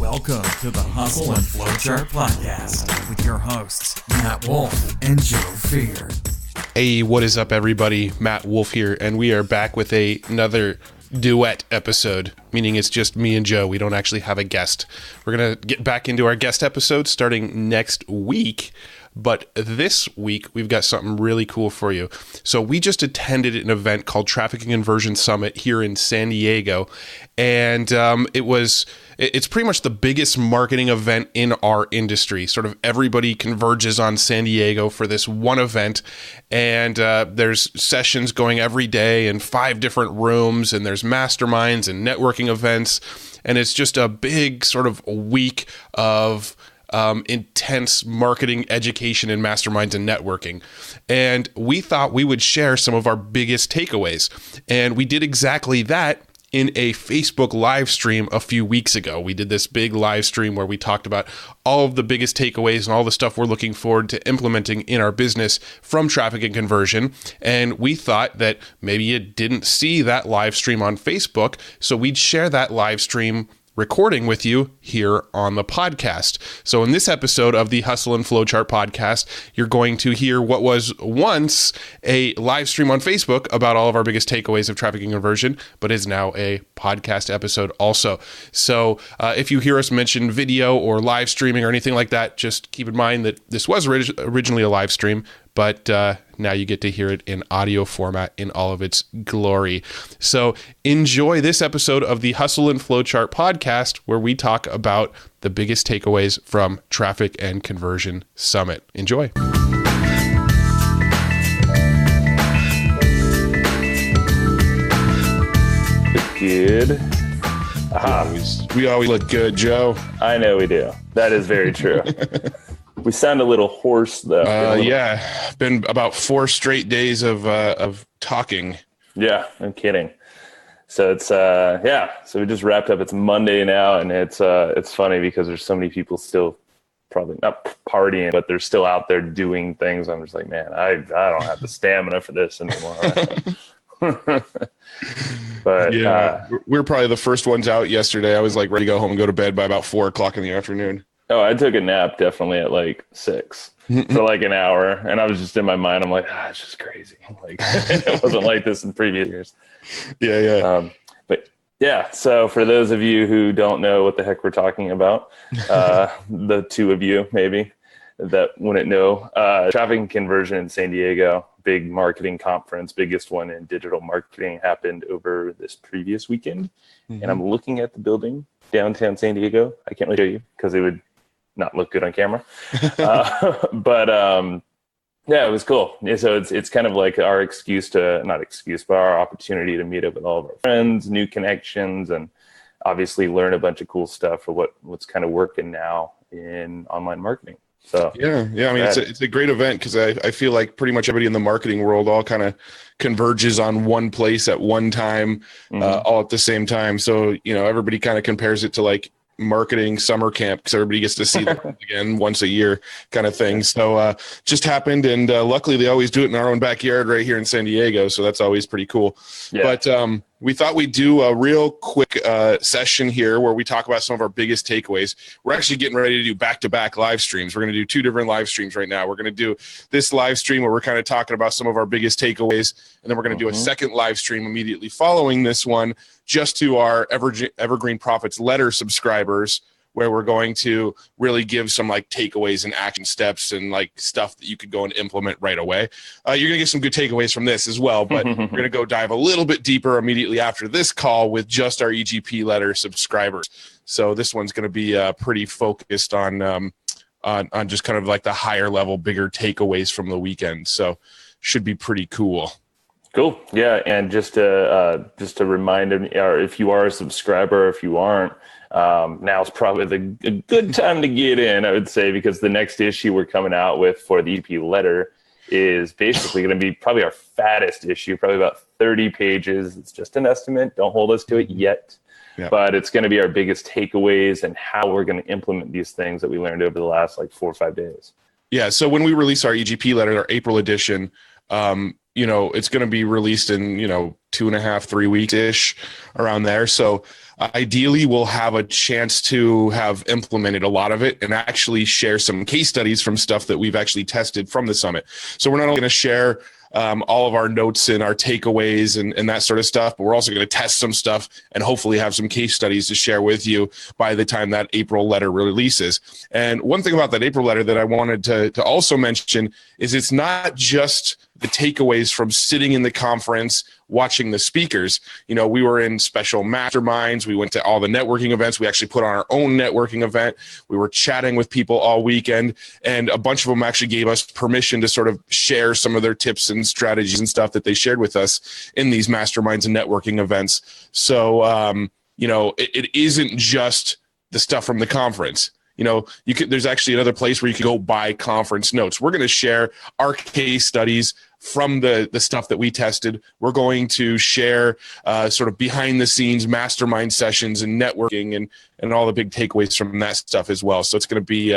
Welcome to the Hustle and Flowchart Podcast with your hosts, Matt Wolf and Joe Fear. Hey, what is up, everybody? Matt Wolf here, and we are back with another duet episode, meaning it's just me and Joe. We don't actually have a guest. We're going to get back into our guest episode starting next week. But this week, we've got something really cool for you. So we just attended an event called Traffic and Conversion Summit here in San Diego. And it's pretty much the biggest marketing event in our industry. Sort of everybody converges on San Diego for this one event. And there's sessions going every day in 5 different rooms. And there's masterminds and networking events. And it's just a big sort of week of intense marketing education and masterminds and networking. And we thought we would share some of our biggest takeaways. And we did exactly that in a Facebook live stream a few weeks ago. We did this big live stream where we talked about all of the biggest takeaways and all the stuff we're looking forward to implementing in our business from traffic and conversion. And we thought that maybe you didn't see that live stream on Facebook, so we'd share that live stream recording with you here on the podcast. So in this episode of the Hustle and Flowchart podcast, you're going to hear what was once a live stream on Facebook about all of our biggest takeaways of traffic and conversion, but is now a podcast episode also. So if you hear us mention video or live streaming or anything like that, just keep in mind that this was originally a live stream, but now you get to hear it in audio format in all of its glory. So enjoy this episode of the Hustle and Flowchart podcast, where we talk about the biggest takeaways from Traffic and Conversion Summit. Enjoy. Good. We always look good, Joe. I know we do. That is very true. We sound a little hoarse, though. Yeah, been about 4 straight days of talking. Yeah, no kidding. So it's So we just wrapped up. It's Monday now, and it's funny because there's so many people still probably not partying, but they're still out there doing things. I'm just like, man, I don't have the stamina for this anymore. But yeah, we're probably the first ones out yesterday. I was like ready to go home and go to bed by about 4:00 in the afternoon. Oh, I took a nap definitely at like 6 for like an hour. And I was just in my mind, I'm like, it's just crazy. Like it wasn't like this in previous years. Yeah. But yeah, so for those of you who don't know what the heck we're talking about, the 2 of you maybe that wouldn't know, Traffic and Conversion in San Diego, big marketing conference, biggest one in digital marketing, happened over this previous weekend. Mm-hmm. And I'm looking at the building downtown San Diego. I can't really show you because it would not look good on camera. But yeah, it was cool. Yeah, so it's kind of like our but our opportunity to meet up with all of our friends, new connections, and obviously learn a bunch of cool stuff for what's kind of working now in online marketing. So yeah. I mean, it's a great event because I feel like pretty much everybody in the marketing world all kind of converges on one place at one time, all at the same time. So, everybody kind of compares it to like marketing summer camp because everybody gets to see them again once a year kind of thing. So just happened, and luckily they always do it in our own backyard right here in San Diego, so that's always pretty cool. Yeah. But we thought we'd do a real quick session here where we talk about some of our biggest takeaways. We're actually getting ready to do back-to-back live streams. We're going to do 2 different live streams right now. We're going to do this live stream where we're kind of talking about some of our biggest takeaways, and then we're going to do a second live stream immediately following this one just to our Evergreen Profits letter subscribers, where we're going to really give some like takeaways and action steps and like stuff that you could go and implement right away. You're going to get some good takeaways from this as well, but we're going to go dive a little bit deeper immediately after this call with just our EGP letter subscribers. So this one's going to be pretty focused on just kind of like the higher level, bigger takeaways from the weekend. So should be pretty cool. Cool. Yeah. And just to remind them, or if you are a subscriber, if you aren't, now's probably a good time to get in, I would say, because the next issue we're coming out with for the EP letter is basically going to be probably our fattest issue, probably about 30 pages. It's just an estimate. Don't hold us to it yet. Yeah. But it's going to be our biggest takeaways and how we're going to implement these things that we learned over the last like 4 or 5 days. Yeah. So when we release our EGP letter, our April edition, It's going to be released in 2.5, 3 weeks ish, around there. So ideally, we'll have a chance to have implemented a lot of it and actually share some case studies from stuff that we've actually tested from the summit. So we're not only going to share all of our notes and our takeaways and that sort of stuff, but we're also going to test some stuff and hopefully have some case studies to share with you by the time that April letter releases. And one thing about that April letter that I wanted to also mention is it's not just the takeaways from sitting in the conference, watching the speakers. We were in special masterminds. We went to all the networking events. We actually put on our own networking event. We were chatting with people all weekend, and a bunch of them actually gave us permission to sort of share some of their tips and strategies and stuff that they shared with us in these masterminds and networking events. So, it isn't just the stuff from the conference. There's actually another place where you can go buy conference notes. We're going to share our case studies from the stuff that we tested. We're going to share sort of behind the scenes mastermind sessions and networking and all the big takeaways from that stuff as well. So it's going to be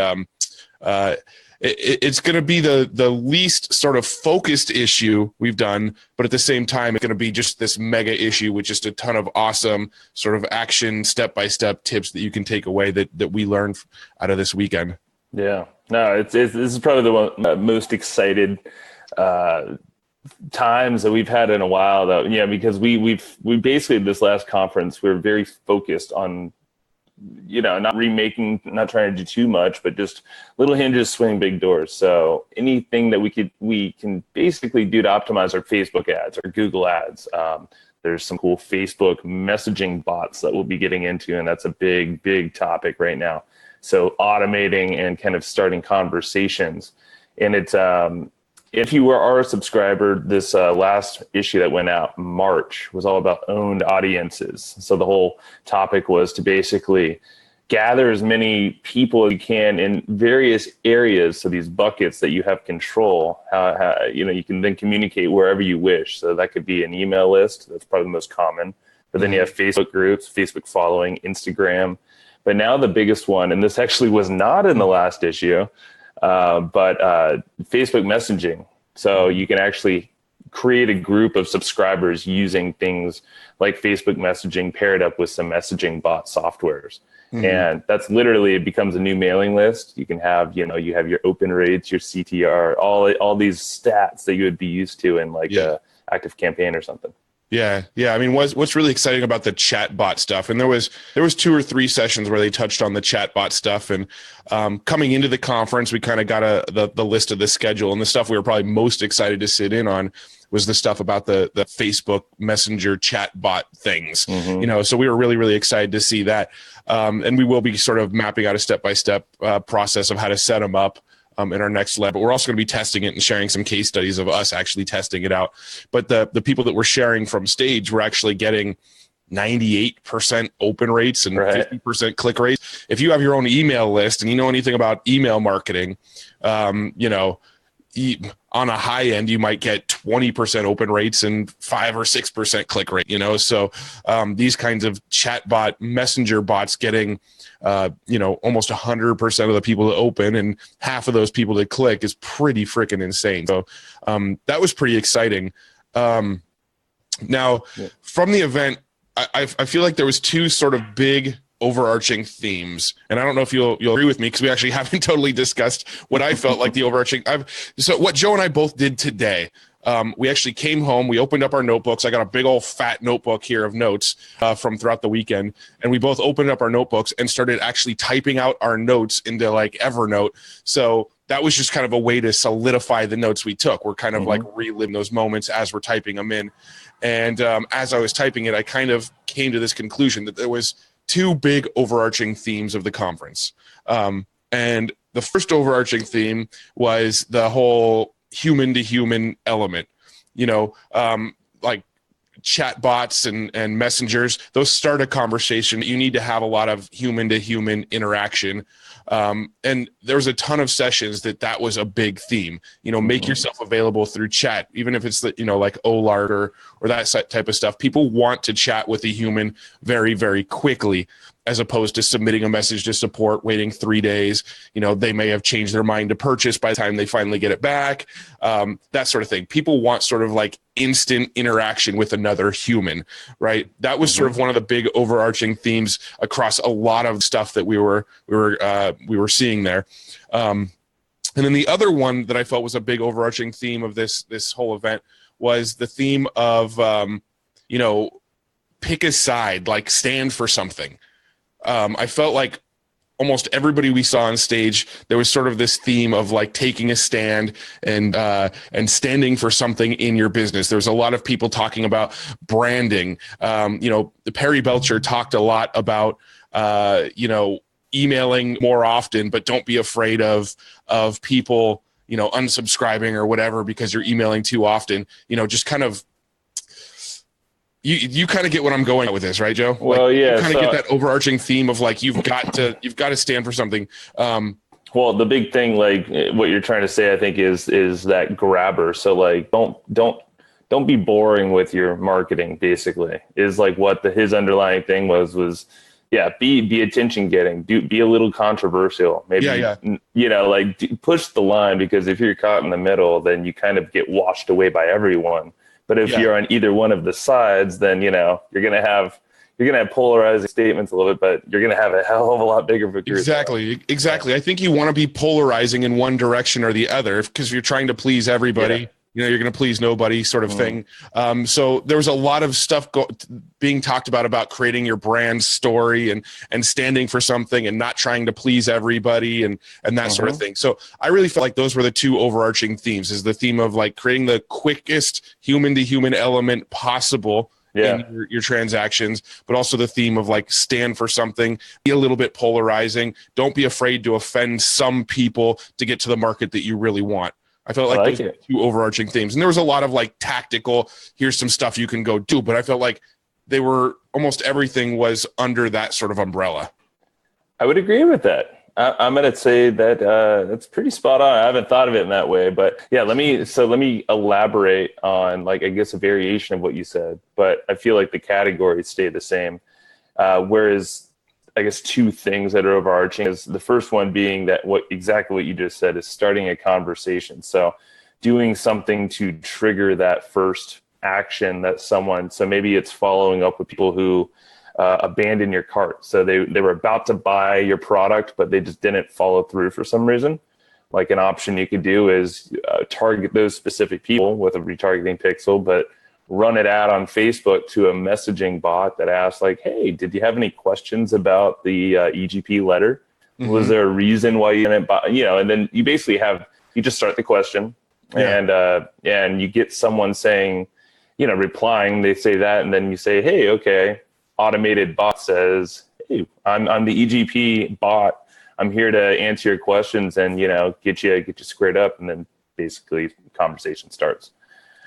it's going to be the least sort of focused issue we've done, but at the same time, it's going to be just this mega issue with just a ton of awesome sort of action step-by-step tips that you can take away that we learned out of this weekend. Yeah, no, this is probably the most excited times that we've had in a while, though. Because we basically, this last conference, we were very focused on not remaking, not trying to do too much, but just little hinges swing big doors. So anything that we can basically do to optimize our Facebook ads or Google ads. There's some cool Facebook messaging bots that we'll be getting into, and that's a big, big topic right now. So automating and kind of starting conversations. And it's, if you are a subscriber, this last issue that went out in March was all about owned audiences. So the whole topic was to basically gather as many people as you can in various areas. So these buckets that you have control, you can then communicate wherever you wish. So that could be an email list. That's probably the most common. But then you have Facebook groups, Facebook following, Instagram. But now the biggest one, and this actually was not in the last issue, but Facebook messaging. So you can actually create a group of subscribers using things like Facebook messaging paired up with some messaging bot softwares. Mm-hmm. And that's literally, it becomes a new mailing list. You can have, you have your open rates, your CTR, all these stats that you would be used to in a active campaign or something. Yeah. I mean, what's really exciting about the chatbot stuff, and there was 2 or 3 sessions where they touched on the chatbot stuff, and coming into the conference, we kind of got the list of the schedule, and the stuff we were probably most excited to sit in on was the stuff about the Facebook Messenger chatbot things. Mm-hmm. So we were really, really excited to see that, and we will be sort of mapping out a step-by-step process of how to set them up in our next lab, but we're also going to be testing it and sharing some case studies of us actually testing it out. But the people that we're sharing from stage, we're actually getting 98% open rates and 50% click rates. If you have your own email list and you know anything about email marketing, on a high end, you might get 20% open rates and 5 or 6% click rate, So these kinds of chatbot messenger bots getting, almost 100% of the people to open and half of those people to click is pretty freaking insane. So that was pretty exciting. Now, from the event, I feel like there was 2 sort of big overarching themes, and I don't know if you'll agree with me, because we actually haven't totally discussed what I felt like the overarching. So what Joe and I both did today, we actually came home, we opened up our notebooks. I got a big old fat notebook here of notes from throughout the weekend, and we both opened up our notebooks and started actually typing out our notes into Evernote. So that was just kind of a way to solidify the notes we took. We're kind of reliving those moments as we're typing them in. And as I was typing it, I kind of came to this conclusion that there was 2 big overarching themes of the conference. And the first overarching theme was the whole human to human element, like chatbots and messengers. Those start a conversation. You need to have a lot of human to human interaction. And there was a ton of sessions that was a big theme, make yourself available through chat, even if it's like OLART or that type of stuff. People want to chat with a human very, very quickly. as opposed to submitting a message to support, waiting 3 days. They may have changed their mind to purchase by the time they finally get it back. That sort of thing. People want sort of like instant interaction with another human, right? That was sort of one of the big overarching themes across a lot of stuff that we were seeing there. And then the other one that I felt was a big overarching theme of this whole event was the theme of, pick a side, like stand for something. I felt like almost everybody we saw on stage, there was sort of this theme of like taking a stand and standing for something in your business. There's a lot of people talking about branding. Perry Belcher talked a lot about, emailing more often, but don't be afraid of people, unsubscribing or whatever because you're emailing too often. Just kind of. You kind of get what I'm going at with this, right, Joe? Well, yeah. You kind of get that overarching theme of like you've got to stand for something. Well, the big thing, like what you're trying to say, I think is that grabber. So like, don't be boring with your marketing. Basically, is like what his underlying thing was. Yeah, be attention getting. Be a little controversial. Maybe push the line, because if you're caught in the middle, then you kind of get washed away by everyone. But if you're on either one of the sides, then you're gonna have polarizing statements a little bit, but you're gonna have a hell of a lot bigger victory. Exactly. I think you want to be polarizing in one direction or the other, because if you're trying to please everybody, you're going to please nobody, sort of thing. So there was a lot of stuff being talked about creating your brand story and standing for something and not trying to please everybody and that sort of thing. So I really felt like those were the two overarching themes: is the theme of like creating the quickest human to human element possible in your transactions, but also the theme of like stand for something, be a little bit polarizing. Don't be afraid to offend some people to get to the market that you really want. I felt like those were two overarching themes. And there was a lot of like tactical, here's some stuff you can go do, but I felt like they were almost everything was under that sort of umbrella. I would agree with that. I'm going to say that that's pretty spot on. I haven't thought of it in that way, but yeah, let me elaborate on, like, I guess a variation of what you said, but I feel like the categories stay the same. Whereas I guess two things that are overarching is the first one being that exactly what you just said is starting a conversation. So doing something to trigger that first action that someone, so maybe it's following up with people who abandon your cart. So they were about to buy your product, but they just didn't follow through for some reason. Like an option you could do is target those specific people with a retargeting pixel, but run it out on Facebook to a messaging bot that asks like, hey, did you have any questions about the EGP letter? Was there a reason why you didn't buy, and then you basically you just start the question and you get someone saying, replying, they say that, and then you say, hey, okay, automated bot says, hey, I'm the EGP bot. I'm here to answer your questions and, get you squared up. And then basically conversation starts.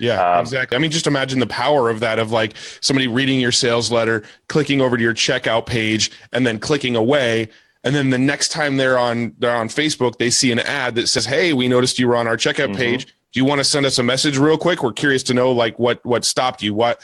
Yeah, exactly. I mean, just imagine the power of that, of like somebody reading your sales letter, clicking over to your checkout page, and then clicking away. And then the next time they're on Facebook, they see an ad that says, hey, we noticed you were on our checkout page. Do you want to send us a message real quick? We're curious to know like what stopped you. Why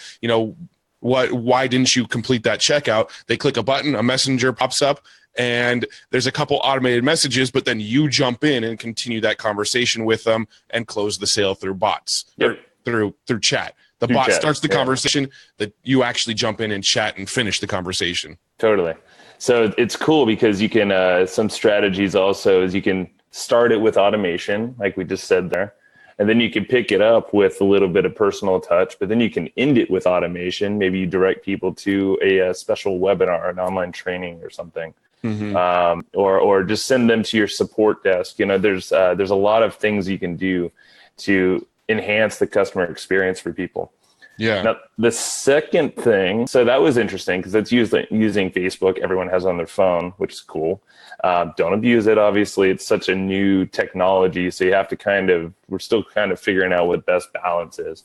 didn't you complete that checkout? They click a button, a messenger pops up, and there's a couple automated messages, but then you jump in and continue that conversation with them and close the sale through bots. Yep. Through chat. The bot starts the conversation, that you actually jump in and chat and finish the conversation. Totally. So it's cool because you can, some strategies also is you can start it with automation, like we just said there, and then you can pick it up with a little bit of personal touch, but then you can end it with automation. Maybe you direct people to a special webinar, an online training or something. Or just send them to your support desk. There's a lot of things you can do to enhance the customer experience for people. Yeah. Now, the second thing, so that was interesting because it's using Facebook. Everyone has on their phone, which is cool. Don't abuse it. Obviously, it's such a new technology, so you have to we're still kind of figuring out what best balance is.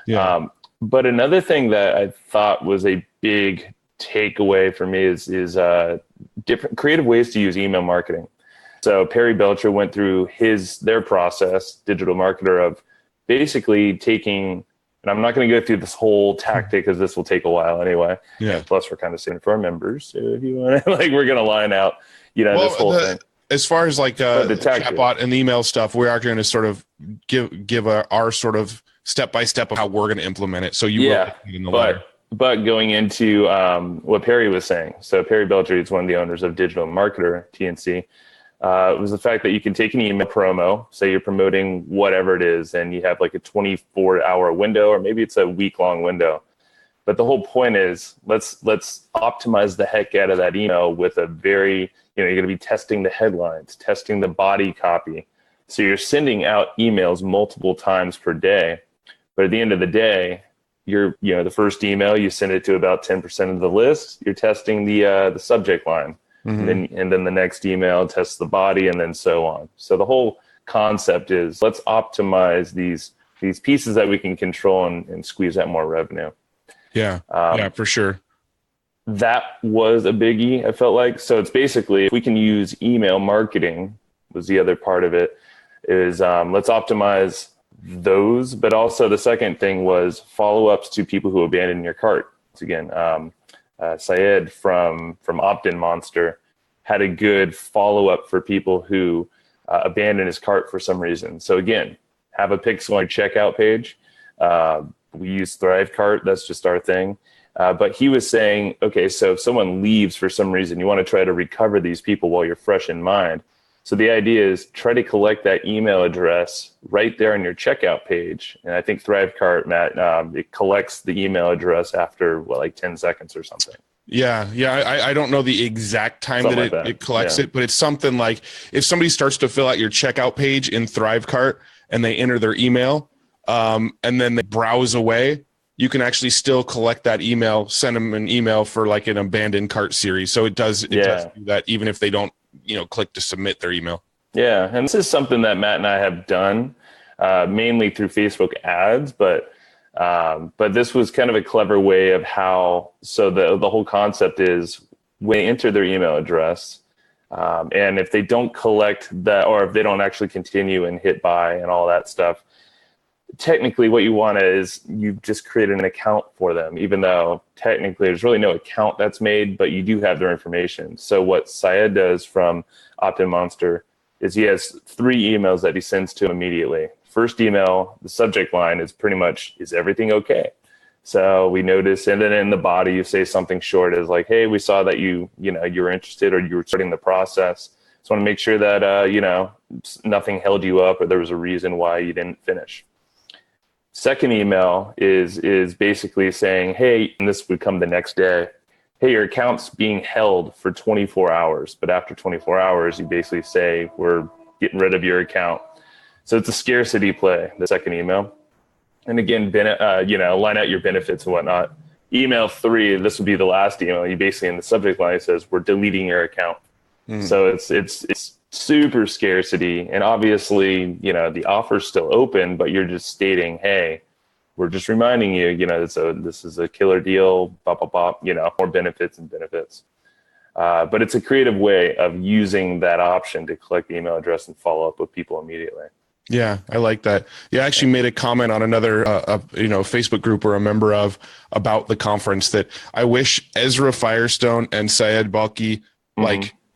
Yeah. But another thing that I thought was a big takeaway for me is different creative ways to use email marketing. So Perry Belcher went through their process, digital marketer, of basically taking And I'm not going to go through this whole tactic because this will take a while anyway. Yeah. And plus, we're kind of saying for our members, so if you want to, like, we're going to line out, this whole thing. As far as like the chatbot and the email stuff, we are going to sort of give our sort of step-by-step of how we're going to implement it. So you will in the letter. But going into what Perry was saying, so Perry Belcher is one of the owners of Digital Marketer, TNC, was the fact that you can take an email promo, say you're promoting whatever it is, and you have like a 24-hour window, or maybe it's a week-long window. But the whole point is let's optimize the heck out of that email with a very, you're going to be testing the headlines, testing the body copy. So you're sending out emails multiple times per day. But at the end of the day, the first email, you send it to about 10% of the list. You're testing the subject line. Mm-hmm. And then the next email tests the body, and then so on. So the whole concept is let's optimize these pieces that we can control and squeeze out more revenue. Yeah, for sure. That was a biggie, I felt like. So it's basically, if we can use email marketing, was the other part of it, is let's optimize those. But also the second thing was follow-ups to people who abandon your cart. So again, Syed from Opt-in Monster had a good follow-up for people who abandon his cart for some reason. So again, have a pixel on your checkout page. We use Thrivecart. That's just our thing. But he was saying, okay, so if someone leaves for some reason, you want to try to recover these people while you're fresh in mind. So the idea is try to collect that email address right there on your checkout page. And I think Thrivecart, Matt, it collects the email address after, 10 seconds or something. Yeah. I don't know the exact time that it collects it, but it's something like if somebody starts to fill out your checkout page in Thrivecart and they enter their email, and then they browse away, you can actually still collect that email, send them an email for like an abandoned cart series. So it does do that even if they don't, click to submit their email. Yeah. And this is something that Matt and I have done mainly through Facebook ads, but this was kind of a clever way of how, so the whole concept is when they enter their email address, and if they don't collect that, or if they don't actually continue and hit buy and all that stuff, technically what you want is you've just created an account for them, even though technically there's really no account that's made, but you do have their information. So what Syed does from Opt-in Monster is he has 3 emails that he sends to immediately. First email, the subject line is pretty much, is everything okay? So we notice, and then in the body, you say something short as like, hey, we saw that you were interested or you were starting the process. Just want to make sure that, nothing held you up or there was a reason why you didn't finish. Second email is basically saying, hey, and this would come the next day, hey, your account's being held for 24 hours. But after 24 hours, you basically say, we're getting rid of your account. So it's a scarcity play, the second email. And again, line out your benefits and whatnot. Email 3, this would be the last email. You basically in the subject line says, we're deleting your account. So it's super scarcity. And obviously, the offer's still open, but you're just stating, hey, we're just reminding you, this is a killer deal, more benefits and benefits. But it's a creative way of using that option to collect the email address and follow up with people immediately. Yeah, I like that. You actually made a comment on another, Facebook group we're a member of about the conference that I wish Ezra Firestone and Syed Balki,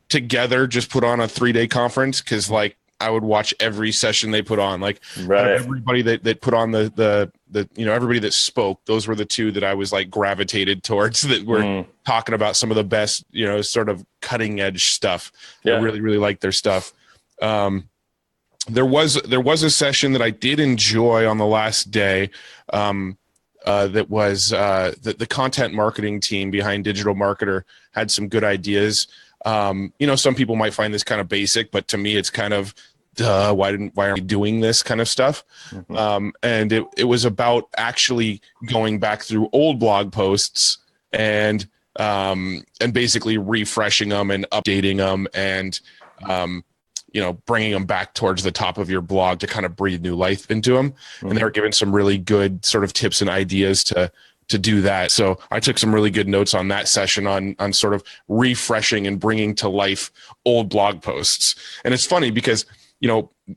together just put on a 3-day conference, because I would watch every session they put on. Everybody that put on the everybody that spoke, those were the 2 that I was gravitated towards that were talking about some of the best, sort of cutting edge stuff. Yeah. I really, really like their stuff. There was a session that I did enjoy on the last day. That was the content marketing team behind Digital Marketer had some good ideas. Some people might find this kind of basic, but to me, it's kind of, why aren't we doing this kind of stuff? And it was about actually going back through old blog posts and basically refreshing them and updating them and, bringing them back towards the top of your blog to kind of breathe new life into them. And they were giving some really good sort of tips and ideas to do that. So I took some really good notes on that session on sort of refreshing and bringing to life old blog posts. And it's funny because,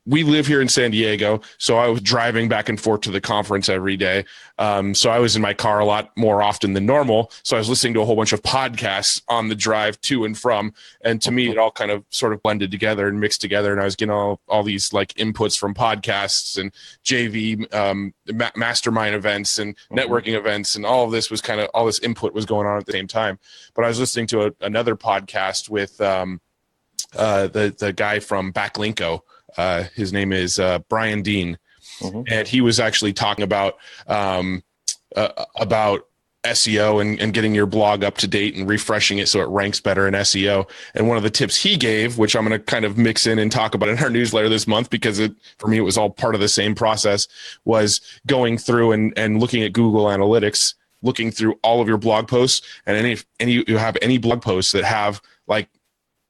we live here in San Diego, so I was driving back and forth to the conference every day. So I was in my car a lot more often than normal. So I was listening to a whole bunch of podcasts on the drive to and from. And to me, it all kind of sort of blended together and mixed together. And I was getting all these like inputs from podcasts and JV mastermind events and networking events. And all of this was all this input was going on at the same time. But I was listening to another podcast with the guy from Backlinko. His name is Brian Dean, and he was actually talking about SEO and getting your blog up to date and refreshing it so it ranks better in SEO. And one of the tips he gave, which I'm going to kind of mix in and talk about in our newsletter this month, because for me it was all part of the same process, was going through and looking at Google Analytics, looking through all of your blog posts, and you have any blog posts that have like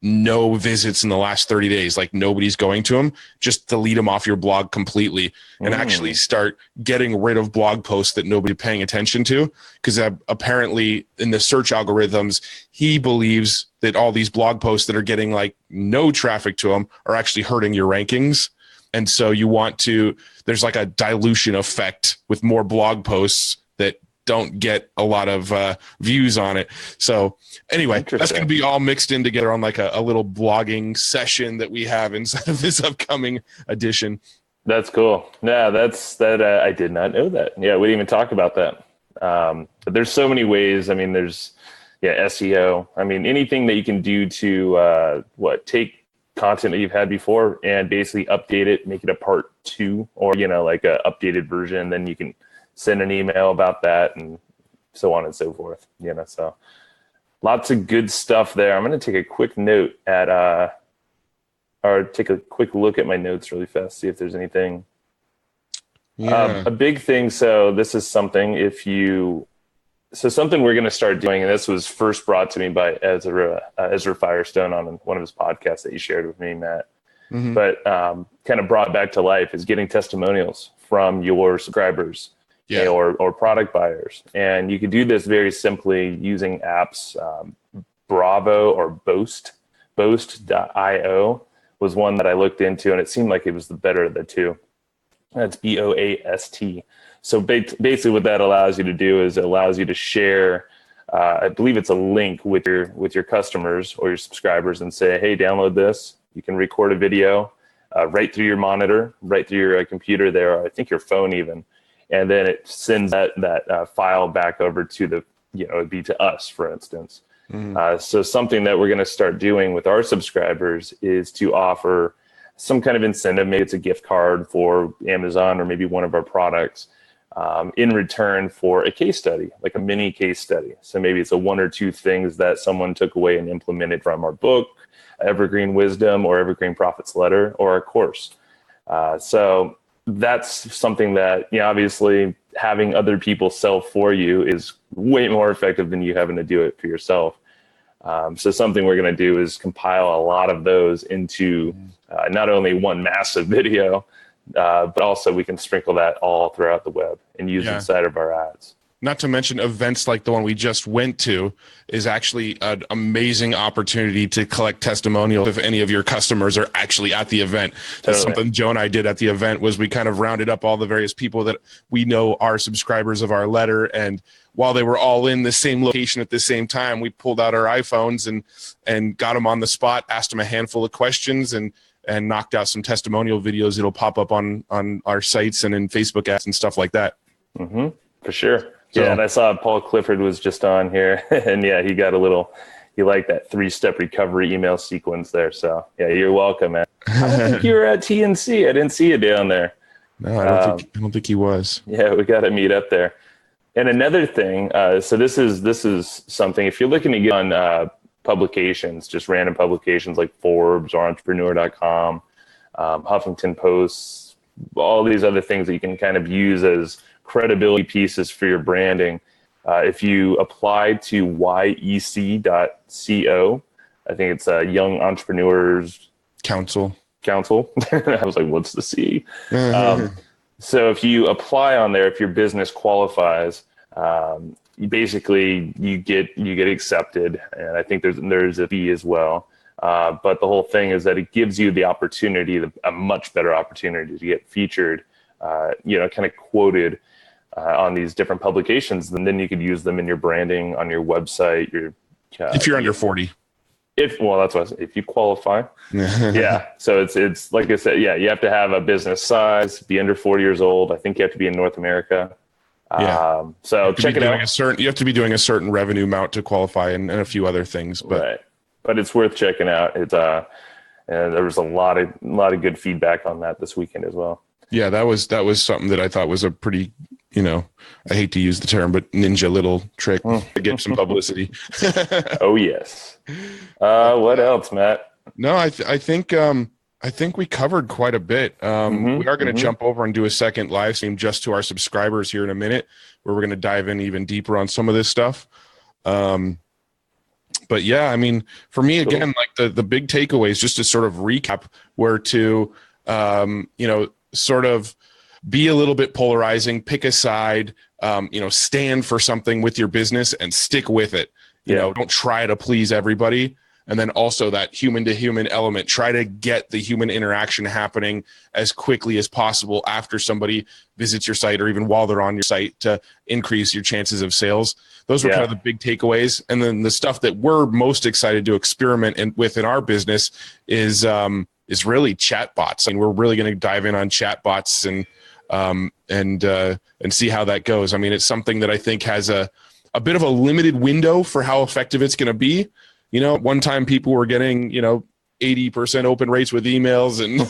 no visits in the last 30 days, like nobody's going to them, just delete them off your blog completely and actually start getting rid of blog posts that nobody's paying attention to. Because apparently in the search algorithms, he believes that all these blog posts that are getting like no traffic to them are actually hurting your rankings. And so there's like a dilution effect with more blog posts that don't get a lot of views on it. So anyway, that's going to be all mixed in together on like a little blogging session that we have inside of this upcoming edition. That's cool. Yeah, I did not know that. Yeah, we didn't even talk about that. But there's so many ways. I mean, there's SEO. I mean, anything that you can do to take content that you've had before and basically update it, make it a part 2 or like a updated version. Then you can send an email about that and so on and so forth. So lots of good stuff there. I'm going to take a quick note or take a quick look at my notes really fast, see if there's anything. A big thing. So this is something something we're going to start doing, and this was first brought to me by Ezra Firestone on one of his podcasts that he shared with me, Matt. But kind of brought back to life is getting testimonials from your subscribers. Or product buyers. And you could do this very simply using apps. Bravo or Boast.io was one that I looked into, and it seemed like it was the better of the two. That's BOAST. So basically what that allows you to do is it allows you to share, I believe it's a link with your customers or your subscribers and say, hey, download this. You can record a video right through your monitor, right through your computer there, or I think your phone even. And then it sends that file back over to it'd be to us, for instance. So something that we're going to start doing with our subscribers is to offer some kind of incentive. Maybe it's a gift card for Amazon or maybe one of our products in return for a case study, like a mini case study. So maybe it's 1 or 2 things that someone took away and implemented from our book, Evergreen Wisdom or Evergreen Profits Letter, or our course. So that's something that, obviously having other people sell for you is way more effective than you having to do it for yourself. So something we're going to do is compile a lot of those into not only one massive video, but also we can sprinkle that all throughout the web and use inside of our ads. Not to mention events like the one we just went to is actually an amazing opportunity to collect testimonials if any of your customers are actually at the event. That's something Joe and I did at the event was we kind of rounded up all the various people that we know are subscribers of our letter. And while they were all in the same location at the same time, we pulled out our iPhones and got them on the spot, asked them a handful of questions and knocked out some testimonial videos. It'll pop up on our sites and in Facebook ads and stuff like that. For sure. Yeah, and I saw Paul Clifford was just on here, and he got he liked that 3-step recovery email sequence there. So you're welcome, man. I don't think you were at TNC. I didn't see you down there. No, I don't think he was. Yeah, we got to meet up there. And another thing, so this is something, if you're looking to get on publications, just random publications like Forbes or Entrepreneur.com, Huffington Post, all these other things that you can kind of use as credibility pieces for your branding. If you apply to yec.co, I think it's Young Entrepreneurs Council. I was like, what's the C? So if you apply on there, if your business qualifies, you get accepted, and I think there's a fee as well. But the whole thing is that it gives you the opportunity, a much better opportunity to get featured, kind of quoted on these different publications. And then you could use them in your branding, on your website. If you're under 40. That's what I said, if you qualify. Yeah. So it's like I said, you have to have a business size, be under 40 years old. I think you have to be in North America. Yeah. So check it out. You have to be doing a certain revenue amount to qualify and a few other things. Right. But it's worth checking out. It's and there was a lot of good feedback on that this weekend as well. Yeah, that was something that I thought was a pretty, I hate to use the term, but ninja little trick to get some publicity. Oh yes. What else, Matt? No, I think we covered quite a bit. We are going to jump over and do a second live stream just to our subscribers here in a minute, where we're going to dive in even deeper on some of this stuff. But yeah, I mean, for me, again, like the big takeaways, just to sort of recap, were to, sort of be a little bit polarizing, pick a side, stand for something with your business and stick with it. Don't try to please everybody. And then also that human to human element, try to get the human interaction happening as quickly as possible after somebody visits your site or even while they're on your site to increase your chances of sales. Those were kind of the big takeaways. And then the stuff that we're most excited to experiment with in our business is really chatbots. And we're really going to dive in on chatbots and see how that goes. I mean, it's something that I think has a bit of a limited window for how effective it's going to be. At one time people were getting, 80% open rates with emails and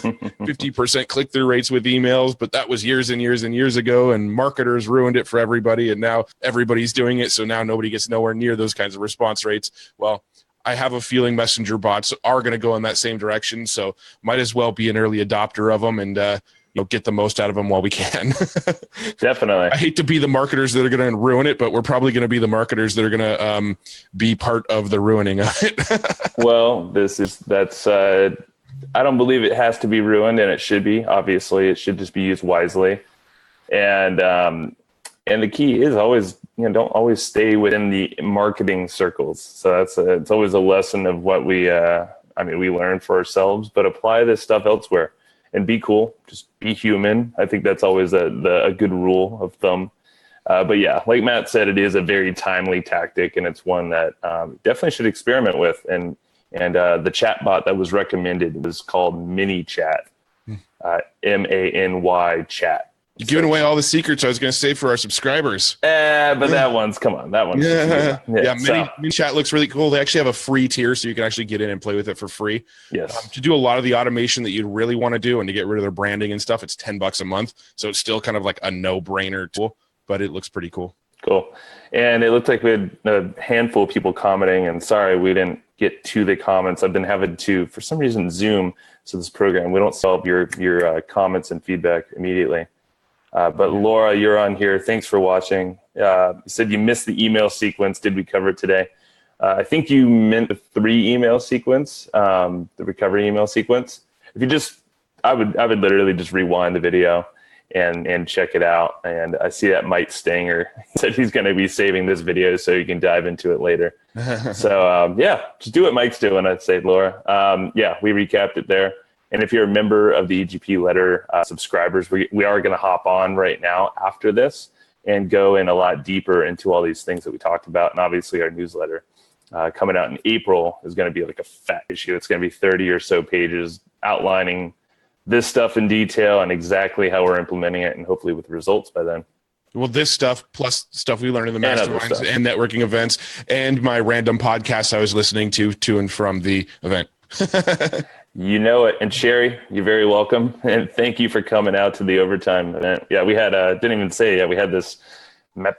50% click-through rates with emails, but that was years and years and years ago, and marketers ruined it for everybody, and now everybody's doing it, so now nobody gets nowhere near those kinds of response rates. Well, I have a feeling messenger bots are going to go in that same direction, so might as well be an early adopter of them and get the most out of them while we can. Definitely. I hate to be the marketers that are going to ruin it, but we're probably going to be the marketers that are going to be part of the ruining of it. Well, I don't believe it has to be ruined, and it should be. Obviously, it should just be used wisely. And the key is always, don't always stay within the marketing circles. So it's always a lesson of what we learn for ourselves, but apply this stuff elsewhere. And be cool, just be human. I think that's always a good rule of thumb. But yeah, like Matt said, it is a very timely tactic, and it's one that definitely should experiment with. And the chat bot that was recommended was called Mini Chat, MANY chat. You're giving away all the secrets I was going to say for our subscribers. But that one's Mini Chat looks really cool. They actually have a free tier, so you can actually get in and play with it for free. Yes. To do a lot of the automation that you'd really want to do and to get rid of their branding and stuff, it's $10 a month. So it's still kind of like a no-brainer tool, but it looks pretty cool. Cool. And it looked like we had a handful of people commenting, and sorry we didn't get to the comments. I've been having to, for some reason, Zoom. So this program, we don't solve your comments and feedback immediately. But Laura, you're on here. Thanks for watching. You said you missed the email sequence. Did we cover it today? I think you meant the 3 email sequence, the recovery email sequence. If you I would literally just rewind the video and check it out. And I see that Mike Stanger said he's going to be saving this video so you can dive into it later. So just do what Mike's doing, I'd say, Laura. We recapped it there. And if you're a member of the EGP letter subscribers, we are going to hop on right now after this and go in a lot deeper into all these things that we talked about. And obviously our newsletter coming out in April is going to be like a fat issue. It's going to be 30 or so pages outlining this stuff in detail and exactly how we're implementing it, and hopefully with results by then. Well, this stuff plus stuff we learned in the masterminds and networking events and my random podcasts I was listening to and from the event. You know it. And Sherry, you're very welcome. And thank you for coming out to the overtime event. Yeah, we had, we had this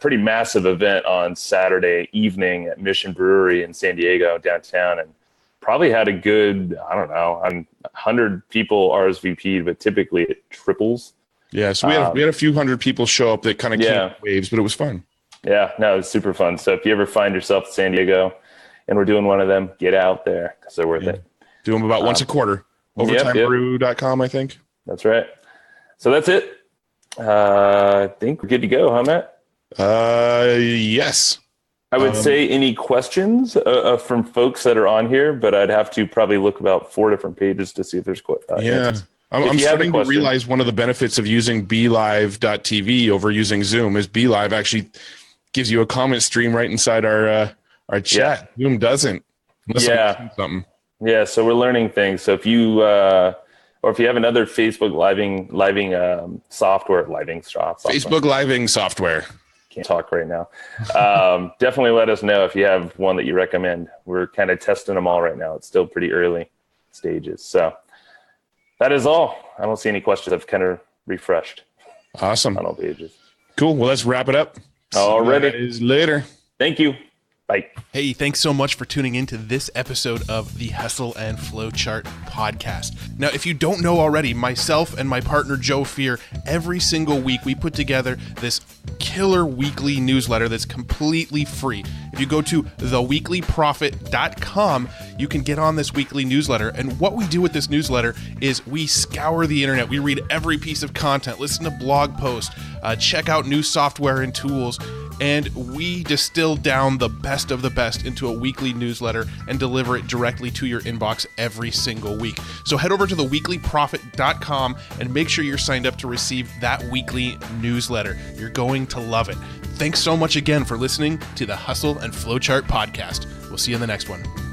pretty massive event on Saturday evening at Mission Brewery in San Diego downtown, and probably had a good, 100 people RSVP'd, but typically it triples. Yeah, so we had a few hundred people show up that kind of came waves, but it was fun. Yeah, no, it was super fun. So if you ever find yourself in San Diego and we're doing one of them, get out there because they're worth it. Do them about once a quarter. Overtimebrew.com, I think. That's right. So that's it. I think we're good to go, huh, Matt? Yes. I would say any questions from folks that are on here, but I'd have to probably look about 4 different pages to see if there's answers. I'm starting to realize one of the benefits of using BeLive.tv over using Zoom is BeLive actually gives you a comment stream right inside our chat. Yeah. Zoom doesn't. Unless I'm missing something. Yeah, so we're learning things. So if you or if you have another Facebook living software, Facebook living software. Can't talk right now. Definitely let us know if you have one that you recommend. We're kind of testing them all right now. It's still pretty early stages. So that is all. I don't see any questions. I've kind of refreshed. Awesome. On all pages. Cool. Well, let's wrap it up. Alrighty. Later. Thank you. Bye. Hey, thanks so much for tuning into this episode of the Hustle and Flowchart podcast. Now, if you don't know already, myself and my partner Joe Fear, every single week we put together this killer weekly newsletter that's completely free. If you go to theweeklyprofit.com, you can get on this weekly newsletter. And what we do with this newsletter is we scour the internet. We read every piece of content, listen to blog posts, check out new software and tools, and we distill down the best of the best into a weekly newsletter and deliver it directly to your inbox every single week. So head over to theweeklyprofit.com and make sure you're signed up to receive that weekly newsletter. You're going to love it. Thanks so much again for listening to the Hustle and Flowchart podcast. We'll see you in the next one.